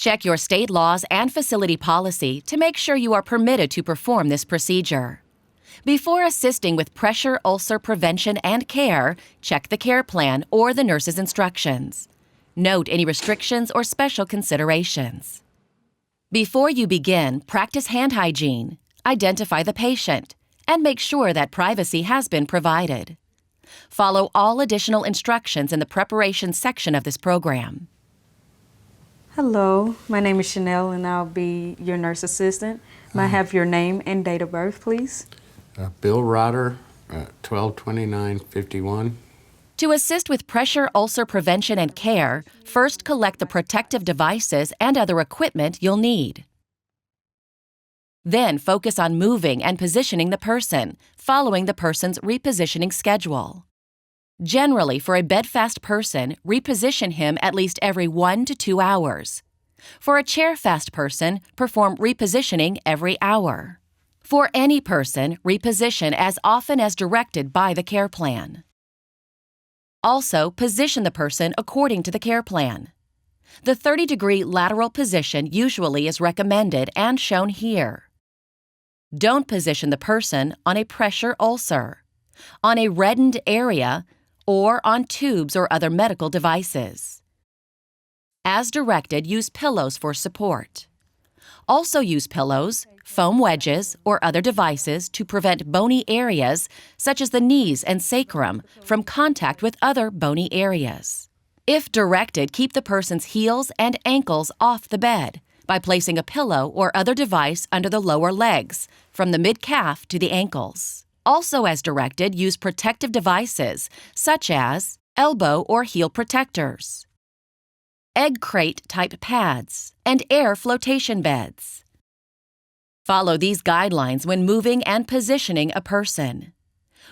Check your state laws and facility policy to make sure you are permitted to perform this procedure. Before assisting with pressure ulcer prevention and care, check the care plan or the nurse's instructions. Note any restrictions or special considerations. Before you begin, practice hand hygiene, identify the patient, and make sure that privacy has been provided. Follow all additional instructions in the preparation section of this program. Hello, my name is Chanel and I'll be your nurse assistant. May I have your name and date of birth, please? Bill Rotter, 12/29/51. To assist with pressure ulcer prevention and care, first collect the protective devices and other equipment you'll need. Then focus on moving and positioning the person, following the person's repositioning schedule. Generally, for a bedfast person, reposition him at least every 1 to 2 hours. For a chair-fast person, perform repositioning every hour. For any person, reposition as often as directed by the care plan. Also, position the person according to the care plan. The 30-degree lateral position usually is recommended and shown here. Don't position the person on a pressure ulcer, on a reddened area, or on tubes or other medical devices. As directed, use pillows for support. Also use pillows, foam wedges, or other devices to prevent bony areas, such as the knees and sacrum, from contact with other bony areas. If directed, keep the person's heels and ankles off the bed by placing a pillow or other device under the lower legs, from the mid-calf to the ankles. Also as directed, use protective devices, such as elbow or heel protectors, egg crate-type pads, and air flotation beds. Follow these guidelines when moving and positioning a person.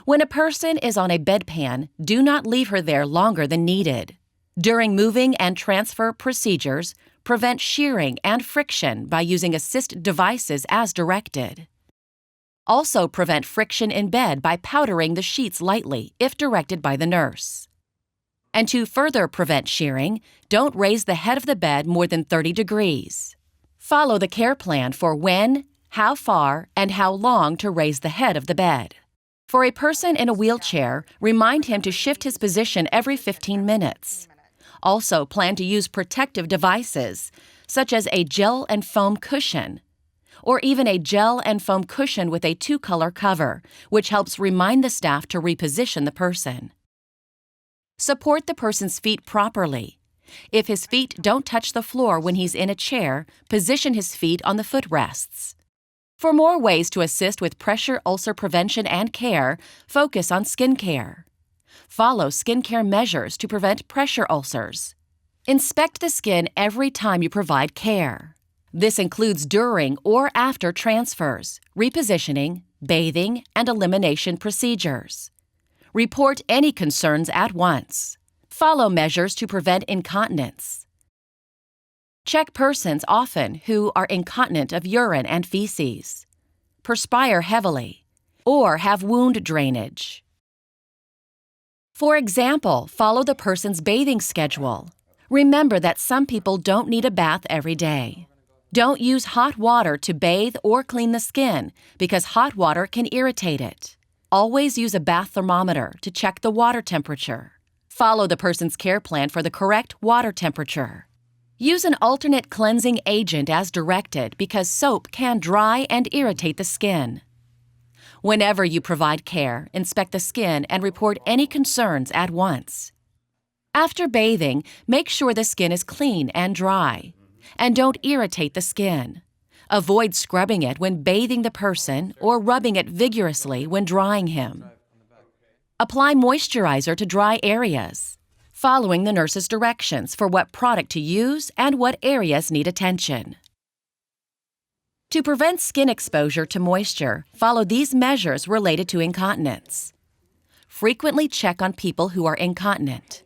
When a person is on a bedpan, do not leave her there longer than needed. During moving and transfer procedures, prevent shearing and friction by using assist devices as directed. Also prevent friction in bed by powdering the sheets lightly if directed by the nurse. And to further prevent shearing, don't raise the head of the bed more than 30 degrees. Follow the care plan for when, how far, and how long to raise the head of the bed. For a person in a wheelchair, remind him to shift his position every 15 minutes. Also plan to use protective devices, such as a gel and foam cushion, or even a gel and foam cushion with a 2-color cover, which helps remind the staff to reposition the person. Support the person's feet properly. If his feet don't touch the floor when he's in a chair, position his feet on the footrests. For more ways to assist with pressure ulcer prevention and care, focus on skin care. Follow skincare measures to prevent pressure ulcers. Inspect the skin every time you provide care. This includes during or after transfers, repositioning, bathing, and elimination procedures. Report any concerns at once. Follow measures to prevent incontinence. Check persons often who are incontinent of urine and feces, perspire heavily, or have wound drainage. For example, follow the person's bathing schedule. Remember that some people don't need a bath every day. Don't use hot water to bathe or clean the skin because hot water can irritate it. Always use a bath thermometer to check the water temperature. Follow the person's care plan for the correct water temperature. Use an alternate cleansing agent as directed because soap can dry and irritate the skin. Whenever you provide care, inspect the skin and report any concerns at once. After bathing, make sure the skin is clean and dry. And don't irritate the skin. Avoid scrubbing it when bathing the person or rubbing it vigorously when drying him. Apply moisturizer to dry areas, following the nurse's directions for what product to use and what areas need attention. To prevent skin exposure to moisture, follow these measures related to incontinence. Frequently check on people who are incontinent.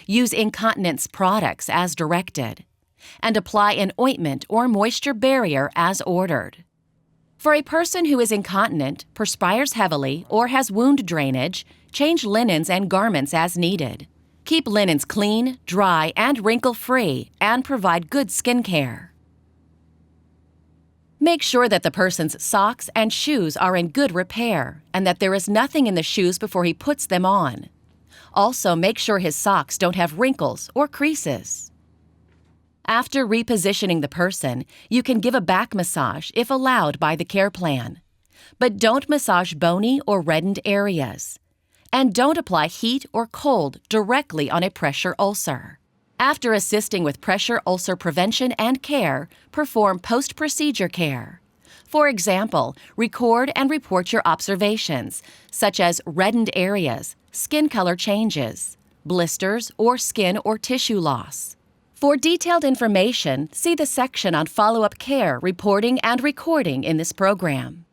Use incontinence products as directed, and apply an ointment or moisture barrier as ordered. For a person who is incontinent, perspires heavily, or has wound drainage, change linens and garments as needed. Keep linens clean, dry, and wrinkle-free, and provide good skin care. Make sure that the person's socks and shoes are in good repair and that there is nothing in the shoes before he puts them on. Also, make sure his socks don't have wrinkles or creases. After repositioning the person, you can give a back massage if allowed by the care plan. But don't massage bony or reddened areas. And don't apply heat or cold directly on a pressure ulcer. After assisting with pressure ulcer prevention and care, perform post-procedure care. For example, record and report your observations, such as reddened areas, skin color changes, blisters, or skin or tissue loss. For detailed information, see the section on follow-up care, reporting, and recording in this program.